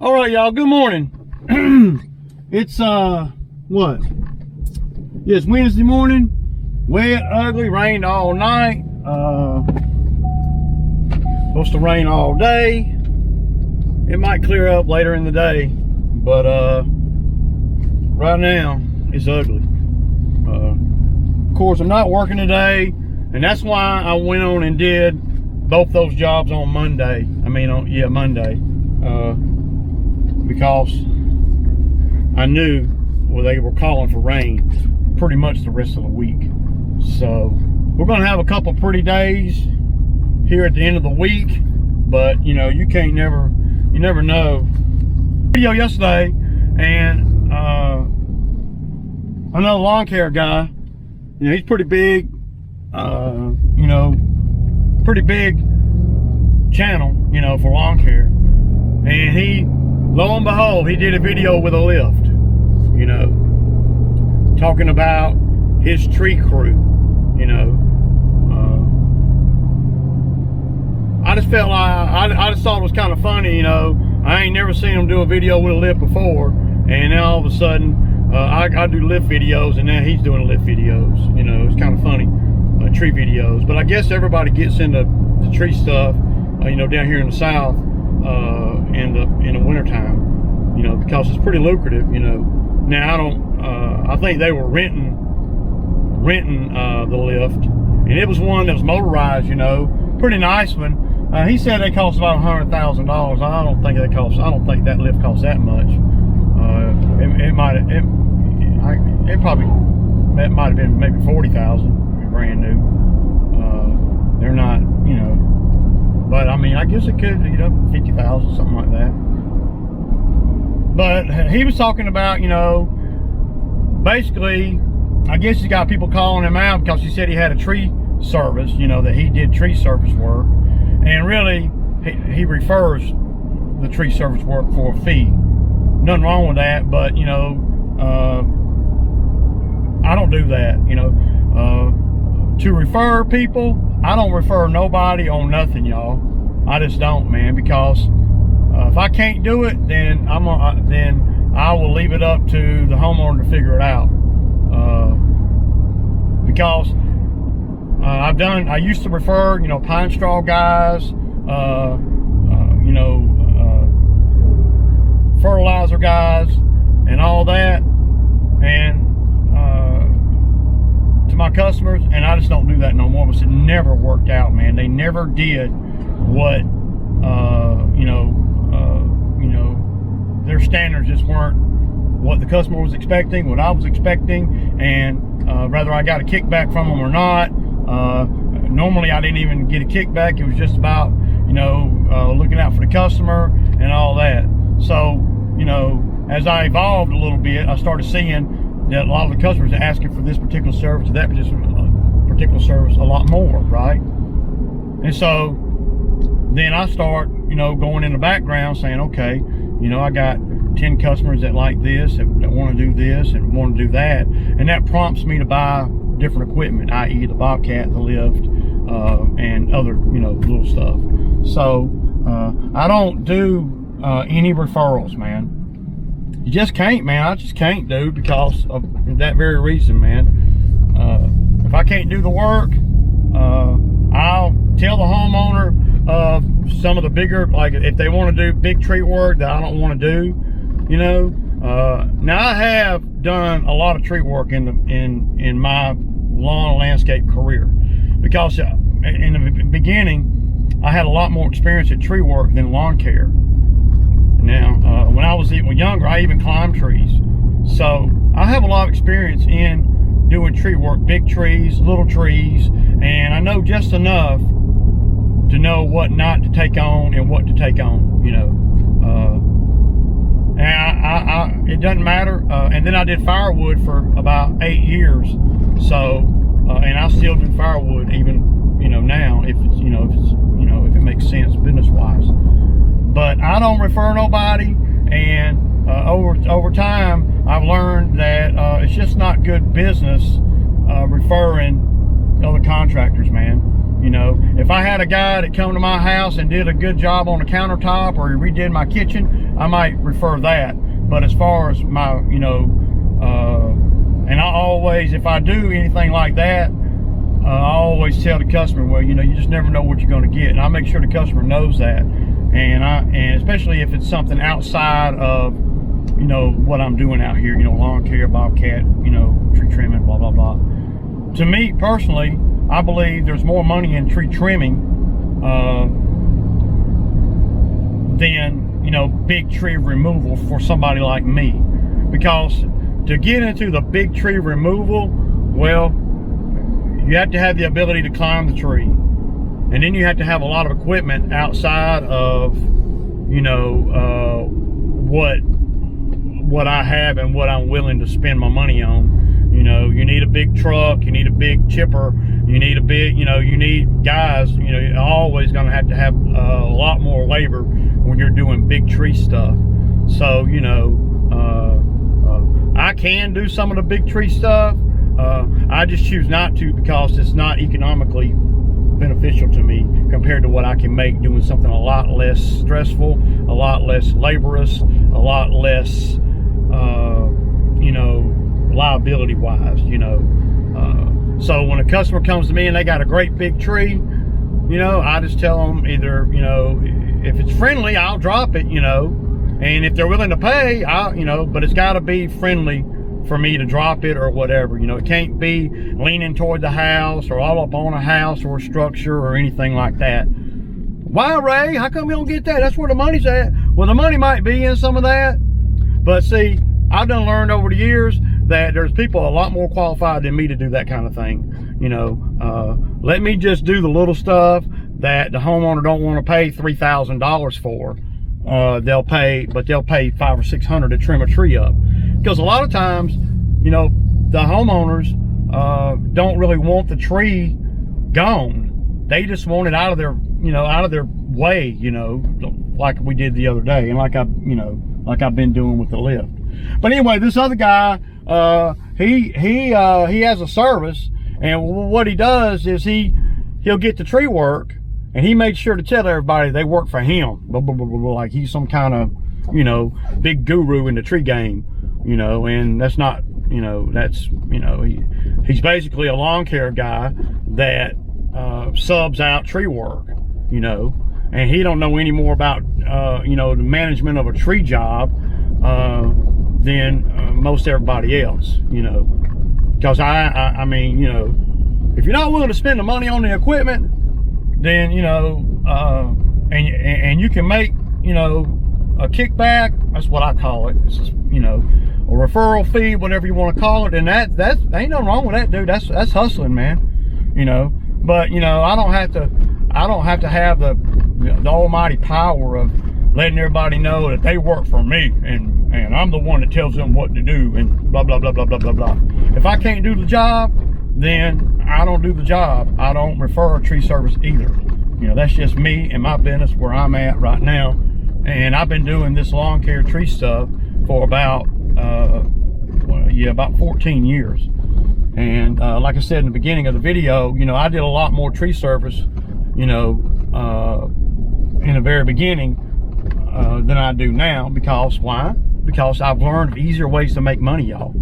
All right, y'all, good morning. It's what? Yeah, it's Wednesday morning. Wet, ugly, rained all night. Supposed to rain all day. It might clear up later in the day, but right now it's ugly. Of course, I'm not working today, and that's why I went on and did both those jobs on Monday. Monday. Because I knew they were calling for rain pretty much the rest of the week. So we're gonna have a couple pretty days here at the end of the week, but you know, you never know. Video yesterday, and another lawn care guy, you know, he's pretty big, pretty big channel, you know, for lawn care. And he, lo and behold, he did a video with a lift, you know, talking about his tree crew, you know. I just felt like, I just thought it was kind of funny, you know. I ain't never seen him do a video with a lift before, and now all of a sudden, I do lift videos, and now he's doing lift videos, you know. It's kind of funny, tree videos. But I guess everybody gets into the tree stuff, you know, down here in the South, in the wintertime, you know, because it's pretty lucrative, you know. Now I think they were renting the lift, and it was one that was motorized, you know, pretty nice one. He said they cost about $100,000. I don't think that lift costs that much. It might have been maybe $40,000, brand new. They're not, you know, but I mean, I guess it could, you know, $50,000, something like that. But he was talking about, you know, basically, I guess he's got people calling him out because he said he had a tree service, you know, that he did tree service work. And really, he refers the tree service work for a fee. Nothing wrong with that, but, you know, I don't do that, you know. To refer people, I don't refer nobody on nothing, y'all. I just don't, man, because if I can't do it, then I will leave it up to the homeowner to figure it out. Because I used to refer, you know, pine straw guys, you know, fertilizer guys, and all that, and to my customers, and I just don't do that no more. It never worked out, man. They never did what you know, their standards just weren't what the customer was expecting, what I was expecting, and whether I got a kickback from them or not. Normally I didn't even get a kickback. It was just about, you know, looking out for the customer and all that. So, you know, as I evolved a little bit, I started seeing that a lot of the customers are asking for this particular service, that particular service a lot more, right? And so then I start, you know, going in the background saying, okay, you know, I got 10 customers that like this, that want to do this and want to do that, and that prompts me to buy different equipment, i.e. the Bobcat, the lift, and other, you know, little stuff. So I don't do any referrals, man. You just can't, man. I just can't, dude, because of that very reason, man. If I can't do the work, I'll tell the homeowner of some of the bigger, like if they want to do big tree work that I don't want to do, you know. Now I have done a lot of tree work in my lawn and landscape career, because in the beginning I had a lot more experience at tree work than lawn care. Now, when I was even younger, I even climbed trees. So I have a lot of experience in doing tree work, big trees, little trees, and I know just enough to know what not to take on and what to take on, you know. And it doesn't matter. And then I did firewood for about 8 years. So, and I still do firewood even, you know, now, if it makes sense business-wise. But I don't refer nobody, and over time I've learned that it's just not good business referring other contractors, man. You know, if I had a guy that come to my house and did a good job on the countertop, or he redid my kitchen, I might refer that. But as far as my, you know, and I always, if I do anything like that, I always tell the customer, well, you know, you just never know what you're going to get, and I make sure the customer knows that. And especially if it's something outside of, you know, what I'm doing out here, you know, lawn care, bobcat, you know, tree trimming, blah blah blah. To me personally, I believe there's more money in tree trimming than, you know, big tree removal for somebody like me. Because to get into the big tree removal, well, you have to have the ability to climb the tree. And then you have to have a lot of equipment outside of, you know, what I have and what I'm willing to spend my money on. You know, you need a big truck, you need a big chipper, you need a big, you know, you need guys, you know, you're always going to have a lot more labor when you're doing big tree stuff. So, you know, I can do some of the big tree stuff. I just choose not to because it's not economically beneficial to me compared to what I can make doing something a lot less stressful, a lot less laborious, a lot less, you know, liability wise, you know. So when a customer comes to me and they got a great big tree, you know, I just tell them either, you know, if it's friendly, I'll drop it, you know, and if they're willing to pay, I'll, you know, but it's got to be friendly for me to drop it or whatever. You know, it can't be leaning toward the house or all up on a house or a structure or anything like that. Why, Ray? How come you don't get that? That's where the money's at. Well, the money might be in some of that, but see, I've done learned over the years that there's people a lot more qualified than me to do that kind of thing. You know, let me just do the little stuff that the homeowner don't want to pay $3,000 for. They'll pay $500 or $600 to trim a tree up. Because a lot of times, you know, the homeowners don't really want the tree gone. They just want it out of their, you know, out of their way, you know, like we did the other day, and like I've been doing with the lift. But anyway, this other guy, he has a service, and what he does is he'll get the tree work, and he makes sure to tell everybody they work for him, blah, blah, blah, blah, blah, like he's some kind of, you know, big guru in the tree game. You know, and that's not, you know, that's, you know, he's basically a lawn care guy that subs out tree work, you know, and he don't know any more about, you know, the management of a tree job than most everybody else, you know, because I mean, you know, if you're not willing to spend the money on the equipment, then, you know, and you can make, you know, a kickback, that's what I call it. It's just, you know, a referral fee, whatever you want to call it, and that ain't nothing wrong with that, dude. That's hustling, man. You know, but you know, I don't have to have the almighty power of letting everybody know that they work for me and I'm the one that tells them what to do and blah blah blah blah blah blah blah. If I can't do the job, then I don't do the job. I don't refer a tree service either. You know, that's just me and my business where I'm at right now. And I've been doing this lawn care tree stuff for about about 14 years. And like I said in the beginning of the video, you know, I did a lot more tree service, you know, in the very beginning than I do now. Because why? Because I've learned of easier ways to make money, y'all.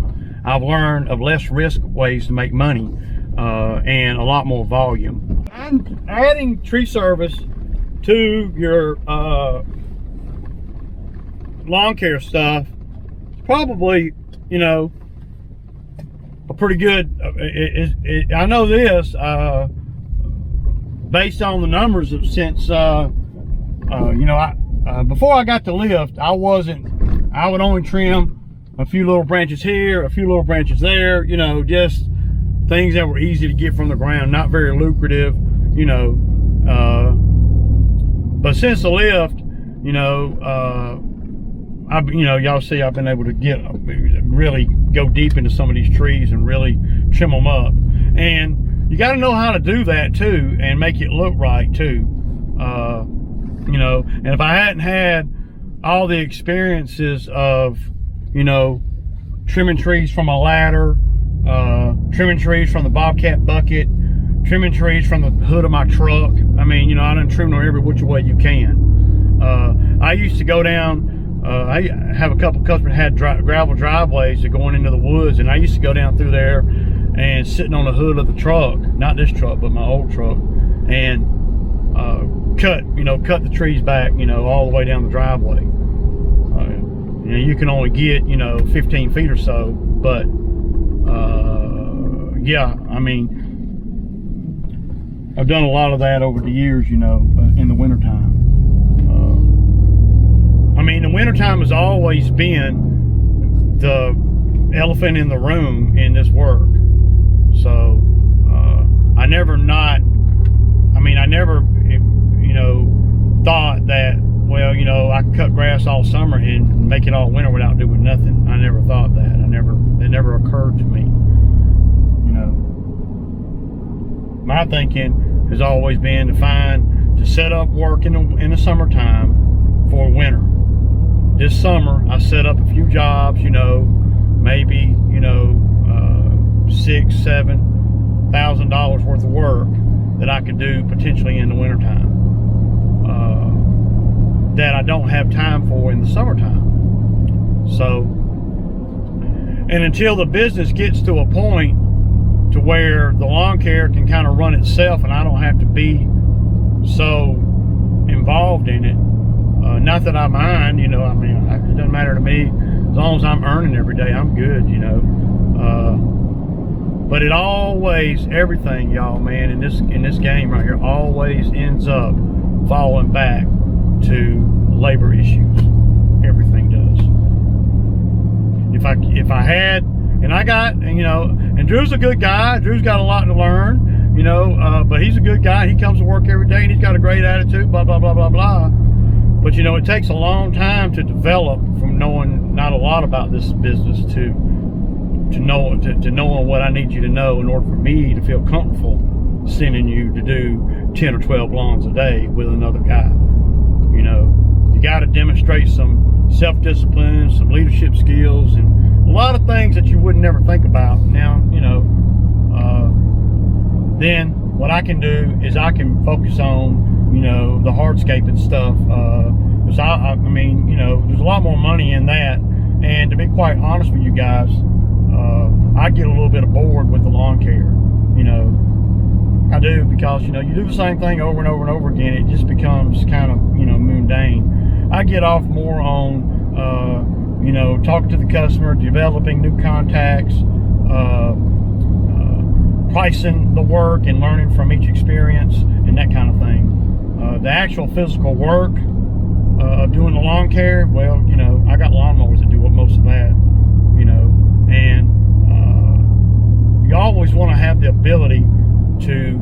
I've learned of less risk ways to make money and a lot more volume. And adding tree service to your lawn care stuff is probably, you know, a pretty good, I know this, based on the numbers of since, you know, before I got the lift, I would only trim a few little branches here, a few little branches there, you know, just things that were easy to get from the ground, not very lucrative, you know, but since the lift, you know, you know, y'all see I've been able to really go deep into some of these trees and really trim them up. And you got to know how to do that too and make it look right too. You know, and if I hadn't had all the experiences of, you know, trimming trees from a ladder, trimming trees from the bobcat bucket, trimming trees from the hood of my truck. I mean, you know, I done trim them every which way you can. I used to go down, I have a couple customers that had gravel driveways that going into the woods, and I used to go down through there and sitting on the hood of the truck, not this truck, but my old truck, and cut the trees back, you know, all the way down the driveway. You know, you can only get, you know, 15 feet or so, but yeah, I mean, I've done a lot of that over the years, you know, in the wintertime. I mean, the wintertime has always been the elephant in the room in this work. So I never, you know, thought that, well, you know, I can cut grass all summer and make it all winter without doing nothing. I never thought that. It never occurred to me. You know, my thinking has always been to set up work in the summertime for winter. This summer, I set up a few jobs, you know, maybe, you know, $6,000–7,000 worth of work that I could do potentially in the wintertime. That I don't have time for in the summertime. So, and until the business gets to a point to where the lawn care can kind of run itself and I don't have to be so involved in it, not that I mind, you know, I mean, it doesn't matter to me as long as I'm earning every day, I'm good, you know. But it always, everything, y'all, man, in this game right here, always ends up falling back to labor issues. Everything does. If I had, and I got, you know, and Drew's a good guy. Drew's got a lot to learn, you know, but he's a good guy. He comes to work every day and he's got a great attitude, blah, blah, blah, blah, blah. But, you know, it takes a long time to develop from knowing not a lot about this business to knowing what I need you to know in order for me to feel comfortable sending you to do 10 or 12 lawns a day with another guy. You know, you got to demonstrate some self-discipline, some leadership skills, and a lot of things that you would never think about. Now, you know, then what I can do is I can focus on, you know, the hardscaping stuff. Because I mean, you know, there's a lot more money in that. And to be quite honest with you guys, I get a little bit bored with the lawn care. You know, I do, because, you know, you do the same thing over and over and over again. It just becomes kind of, you know, mundane. I get off more on, you know, talking to the customer, developing new contacts, pricing the work and learning from each experience and that kind of thing. The actual physical work of doing the lawn care, well, you know, I got lawnmowers that do most of that, you know, and you always want to have the ability to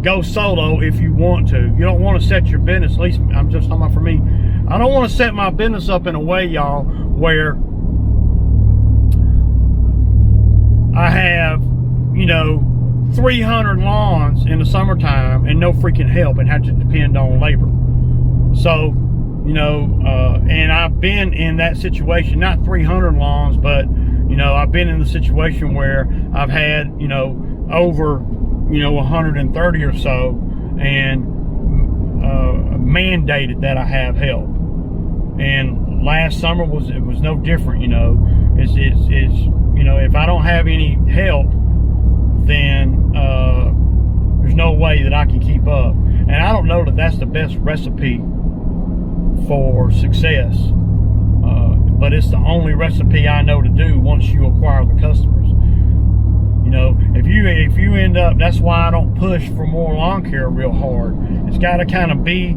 go solo if you want to. You don't want to set your business, at least I'm just talking about for me, I don't want to set my business up in a way, y'all, where I have, you know, 300 lawns in the summertime and no freaking help and have to depend on labor. So, you know, and I've been in that situation, not 300 lawns, but, you know, I've been in the situation where I've had, you know, over, you know, 130 or so, and mandated that I have help. And last summer was no different, you know. It's you know, if I don't have any help, then there's no way that I can keep up. And I don't know that that's the best recipe for success, but it's the only recipe I know to do once you acquire the customers. You know, if you end up, that's why I don't push for more lawn care real hard. It's got to kind of be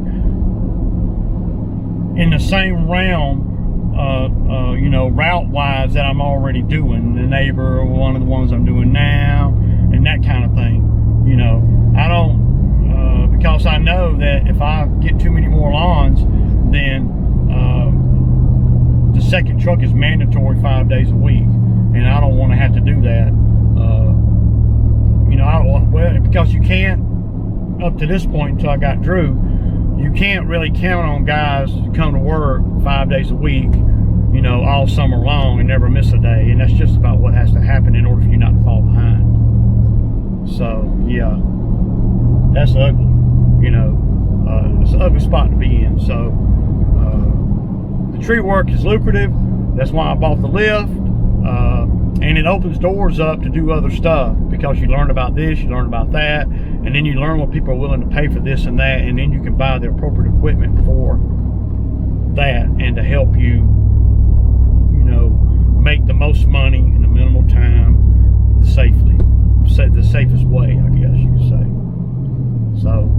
in the same realm, you know, route-wise that I'm already doing. The neighbor, one of the ones I'm doing now, and that kind of thing. You know, I don't, because I know that if I get too many more lawns, then the second truck is mandatory 5 days a week, and I don't want to have to do that. You know, well, because you can't, up to this point until I got Drew, you can't really count on guys to come to work 5 days a week, you know, all summer long and never miss a day. And that's just about what has to happen in order for you not to fall behind. yeah, that's ugly. You know, it's an ugly spot to be in. So the tree work is lucrative. That's why I bought the lift. And it opens doors up to do other stuff, because you learn about this, you learn about that, and then you learn what people are willing to pay for this and that, and then you can buy the appropriate equipment for that, and to help you, you know, make the most money in the minimal time safely, the safest way, I guess you could say. So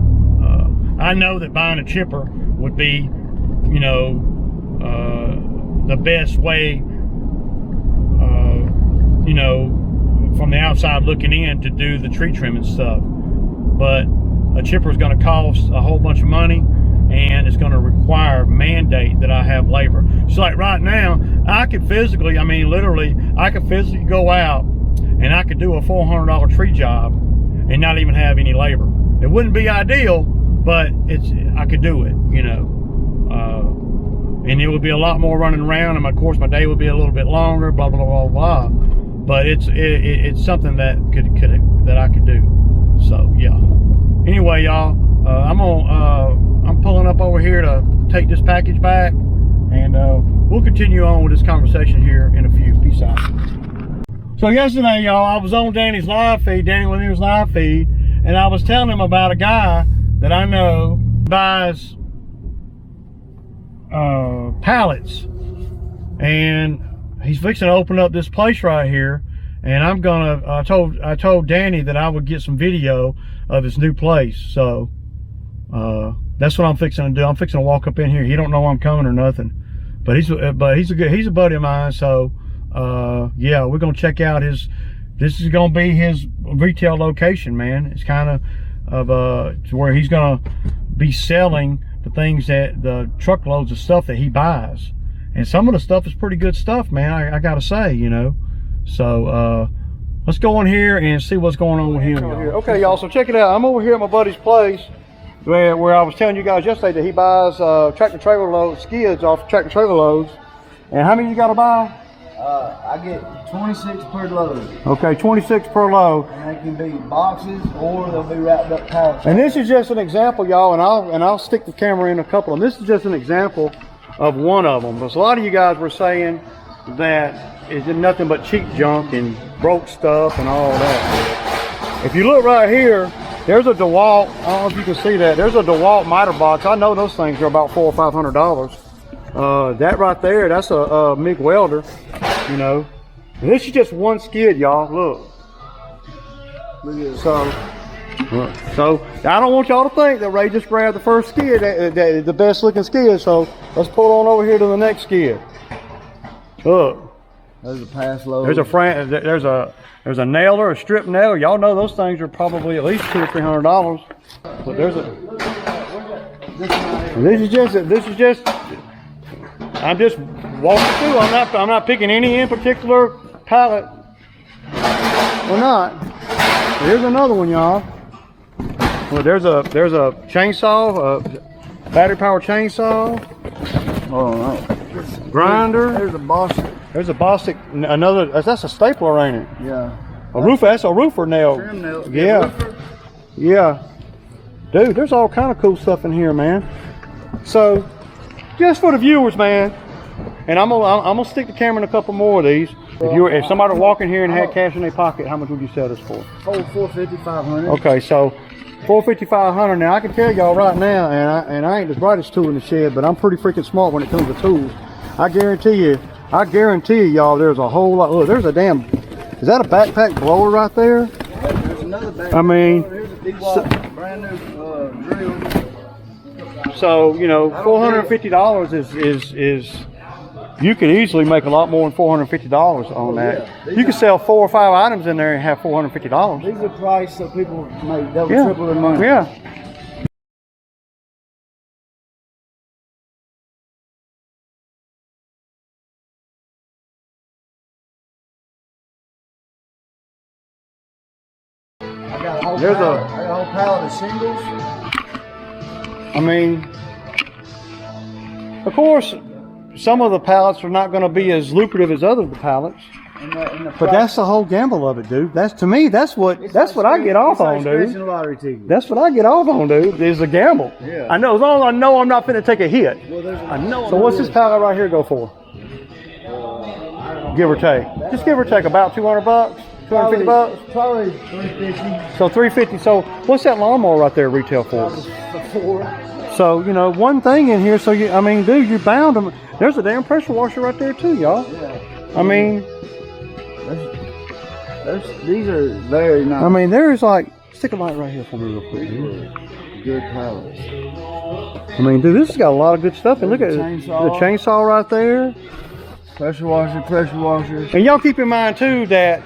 I know that buying a chipper would be, you know, the best way, you know, from the outside looking in, to do the tree trimming stuff. But a chipper is going to cost a whole bunch of money, and it's going to require mandate that I have labor. So like right now, I could physically, I mean literally, I could physically go out and I could do a $400 tree job and not even have any labor. It wouldn't be ideal, but I could do it, you know. And it would be a lot more running around, and of course my day would be a little bit longer, blah blah blah blah. But it's something that that I could do. So yeah. Anyway, y'all, I'm pulling up over here to take this package back, and we'll continue on with this conversation here in a few. Peace out. So yesterday, y'all, I was on Danny's live feed, Danny Lanier's live feed, and I was telling him about a guy that I know buys pallets, and he's fixing to open up this place right here, and I'm gonna I told Danny that I would get some video of his new place. So that's what I'm fixing to do. I'm fixing to walk up in here. He don't know I'm coming or nothing, but he's a buddy of mine. So yeah, we're gonna check out this is gonna be his retail location, man. It's kind of to where he's gonna be selling the things, that the truckloads of stuff that he buys, and some of the stuff is pretty good stuff, man. I gotta say, you know. So let's go in here and see what's going on with him. Okay, y'all, so check it out. I'm over here at my buddy's place where I was telling you guys yesterday that he buys tractor trailer loads, skids off tractor trailer loads. And how many you gotta buy? I get 26 per load. Okay, 26 per load. And they can be boxes, or they'll be wrapped up pallets. And this is just an example, y'all, and I'll stick the camera in a couple of them. This is just an example of one of them. Because a lot of you guys were saying that it's nothing but cheap junk and broke stuff and all that. If you look right here, there's a DeWalt, I don't know if you can see that, there's a DeWalt miter box. I know those things are about $400 or $500. That right there, that's a MIG welder, you know. And this is just one skid, y'all. Look. So I don't want y'all to think that Ray just grabbed the first skid, that the best looking skid. So let's pull on over here to the next skid. Look. There's a pass load. There's a nailer, a strip nailer. Y'all know those things are probably at least $200 or $300. But there's a. This is just. I'm just walking through. I'm not picking any in particular pallet. Or not. Here's another one, y'all. Well, there's a chainsaw, a battery powered chainsaw. Oh no. Grinder. There's a Bostic. There's a Bostic. Another. That's a stapler, ain't it? Yeah. A roofer. That's a roofer nail. Trim nail. Yeah. Yeah. Dude, there's all kind of cool stuff in here, man. So, just for the viewers, man. And I'm gonna stick the camera in a couple more of these. If somebody walked in here and had cash in their pocket, how much would you sell this for? Oh, $450, $500. Okay, so $450, $500. Now I can tell y'all right now, and I ain't the brightest tool in the shed, but I'm pretty freaking smart when it comes to tools. I guarantee you, y'all, there's a whole lot. Look, there's a damn. Is that a backpack blower right there? There's another backpack. I mean, Here's a DeWalt brand new drill. So you know, $450 is. You could easily make a lot more than $450 on that. Yeah. You could sell 4 or 5 items in there and have $450. These are priced so people make double, triple their money. Yeah. I got a whole pallet of shingles. I mean, of course, some of the pallets are not going to be as lucrative as other pallets, But that's the whole gamble of it, dude. That's to me. That's what I get off on, dude. Lottery ticket. That's what I get off on, dude. Is a gamble. Yeah. I know. As long as I know I'm not finna take a hit. Well, I know. So what's this pallet right here go for? Give or take. Just give or take about $200, $250. Probably 350. So 350. So what's that lawnmower right there retail for? So you know one thing in here. So I mean, dude, you're bound to. There's a damn pressure washer right there too, y'all. Yeah. I mean, these are very nice. I mean, there's like stick a light right here for me real quick. Dude. Good pallets. I mean, dude, this has got a lot of good stuff. And look at the chainsaw right there. Pressure washer. And y'all keep in mind too that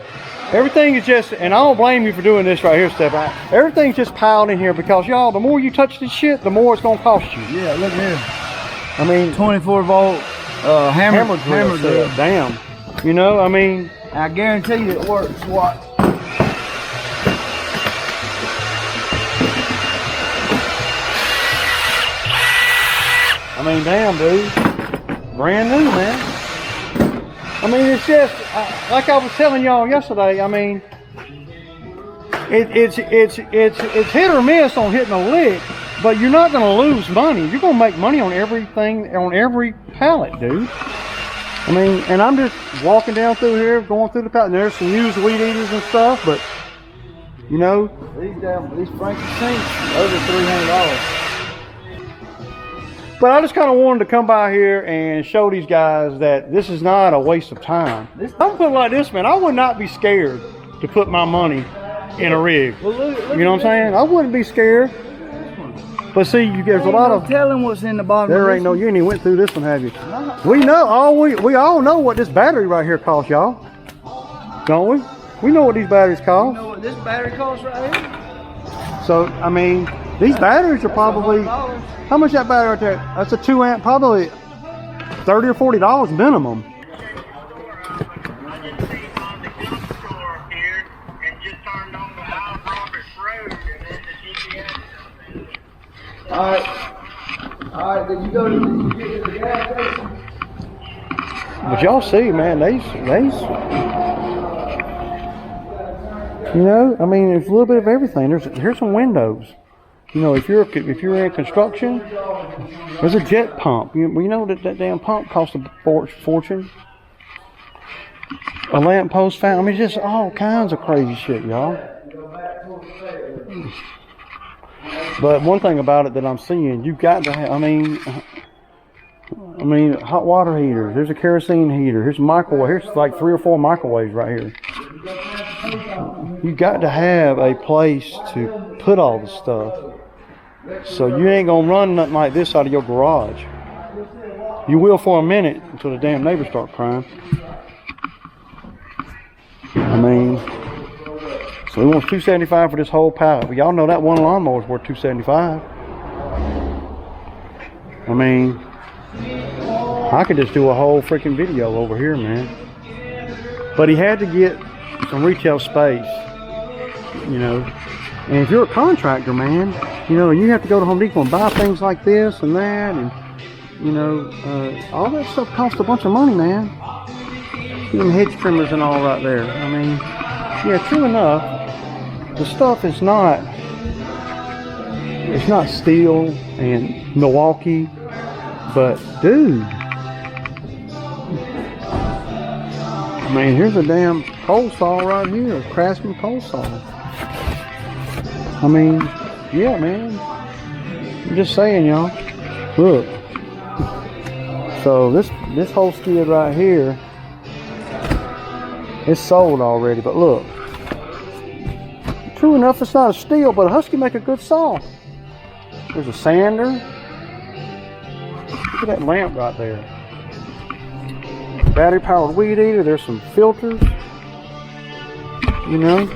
everything is just, and I don't blame you for doing this right here, Steph. Everything's just piled in here because y'all, the more you touch this shit, the more it's gonna cost you. Yeah, look here. I mean, 24-volt hammer drill. Damn. You know, I mean, I guarantee you it works. What? I mean, damn, dude. Brand new, man. I mean, it's just like I was telling y'all yesterday. I mean, it's hit or miss on hitting a lick, but you're not going to lose money. You're going to make money on everything, on every pallet, dude. I mean, and I'm just walking down through here, going through the pallet. And there's some used weed eaters and stuff, but you know, These Frankie sinks over $300. But I just kind of wanted to come by here and show these guys that this is not a waste of time. I'm putting it like this, man. I would not be scared to put my money in a rig. Well, look you know what I'm saying? I wouldn't be scared. But see, there's a lot of. Telling what's in the bottom. There ain't no. You ain't even went through this one, have you? We know. We all know what this battery right here costs, y'all. Don't we? We know what these batteries cost. You know what this battery costs right here? So I mean, these batteries are probably. How much that battery right there? That's a 2 amp, probably $30 or $40 minimum. All right. Did you go to the gas station? But y'all see, man, these, you know, I mean, it's a little bit of everything. Here's some windows. You know, if you're in construction, there's a jet pump. You know that damn pump costs a fortune. A lamppost fan. I mean, just all kinds of crazy shit, y'all. But one thing about it that I'm seeing, you've got to have. I mean, hot water heaters. There's a kerosene heater. Here's a microwave. Here's like 3 or 4 microwaves right here. You got to have a place to put all the stuff. So you ain't gonna run nothing like this out of your garage. You will for a minute until the damn neighbors start crying. I mean, so he wants $275 for this whole pallet. But y'all know that one lawnmower is worth $275. I mean, I could just do a whole freaking video over here, man. But he had to get some retail space, you know. And if you're a contractor, man, you know, and you have to go to Home Depot and buy things like this and that, and you know, all that stuff costs a bunch of money, man. Even hedge trimmers and all right there. I mean, yeah, true enough, the stuff is not, it's not steel and Milwaukee, but dude, I mean, here's a damn cold saw right here, a Craftsman cold saw. I mean, yeah, man. I'm just saying, y'all. Look. So this whole skid right here, it's sold already. But look, true enough, it's not a steel, but a Husky make a good saw. There's a sander. Look at that lamp right there. Battery powered weed eater. There's some filters. You know.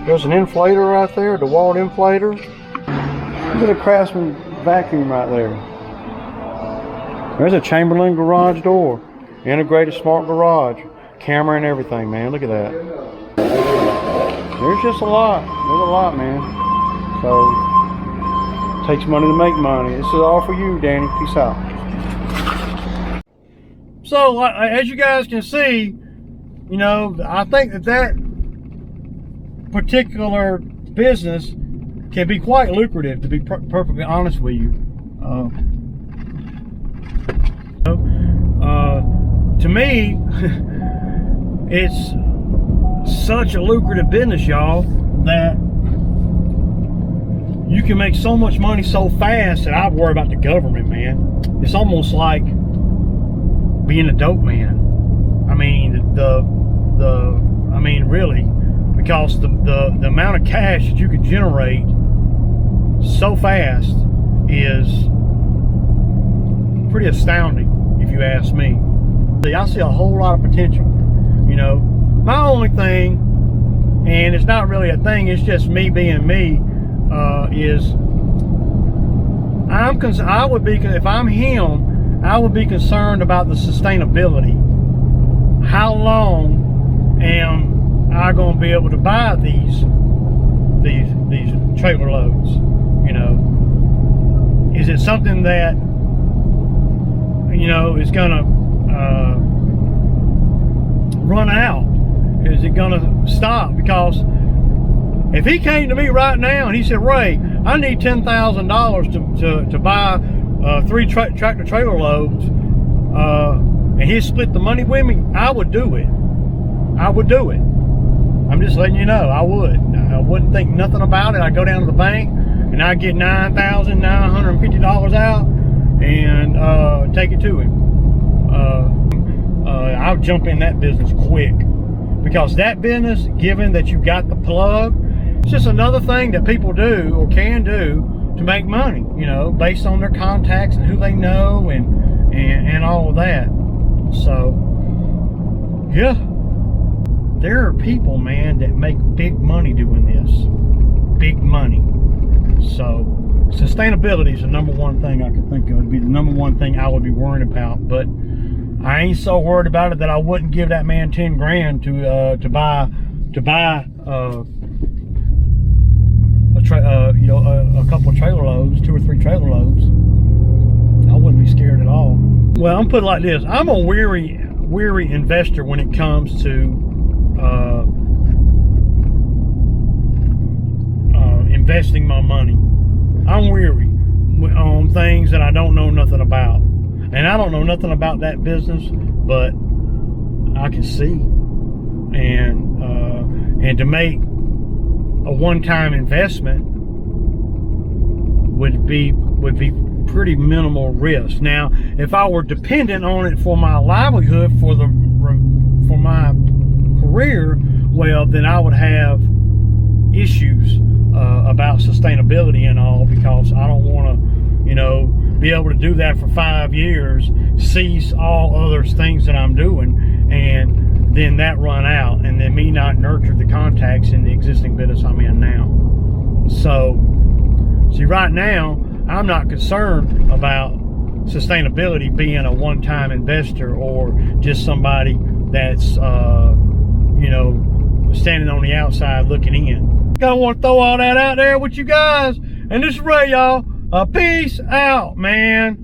There's an inflator right there, a DeWalt inflator. Look at a Craftsman vacuum right there. There's a Chamberlain garage door. Integrated smart garage. Camera and everything, man. Look at that. There's just a lot. There's a lot, man. So, it takes money to make money. This is all for you, Danny. Peace out. So as you guys can see, you know, I think that particular business can be quite lucrative, to be perfectly honest with you. To me, it's such a lucrative business, y'all, that you can make so much money so fast that I worry about the government, man. It's almost like being a dope man. I mean, I mean, really, because the amount of cash that you can generate so fast is pretty astounding, if you ask me. I see a whole lot of potential. You know, my only thing, and it's not really a thing, it's just me being me, is I would be, if I'm him, I would be concerned about the sustainability. How long am I going to be able to buy these trailer loads? You know, is it something that, you know, is going to run out? Is it going to stop? Because if he came to me right now and he said, Ray, I need $10,000 to buy 3 tractor trailer loads, and he split the money with me, I would do it. I would do it. I'm just letting you know, I would. I wouldn't think nothing about it. I'd go down to the bank and I'd get $9,950 out and take it to him. I'll jump in that business quick, because that business, given that you got the plug, it's just another thing that people do or can do to make money, you know, based on their contacts and who they know and all of that. So, yeah, there are people, man, that make big money doing this. Big money. So, sustainability is the number one thing I can think of. It'd be the number one thing I would be worried about. But I ain't so worried about it that I wouldn't give that man 10 grand to buy you know, a couple of trailer loads, 2 or 3 trailer loads. I wouldn't be scared at all. Well, I'm put it like this: I'm a weary investor when it comes to investing my money. I'm weary on things that I don't know nothing about. And I don't know nothing about that business, but I can see. And to make a one-time investment would be pretty minimal risk. Now, if I were dependent on it for my livelihood, for my career, well, then I would have issues about sustainability and all, because I don't want to, you know, be able to do that for 5 years, cease all other things that I'm doing, and then that run out, and then me not nurture the contacts in the existing business I'm in now. So, see, right now, I'm not concerned about sustainability being a one-time investor or just somebody that's, you know, standing on the outside looking in. I want to throw all that out there with you guys. And this is Ray, y'all. Peace out, man.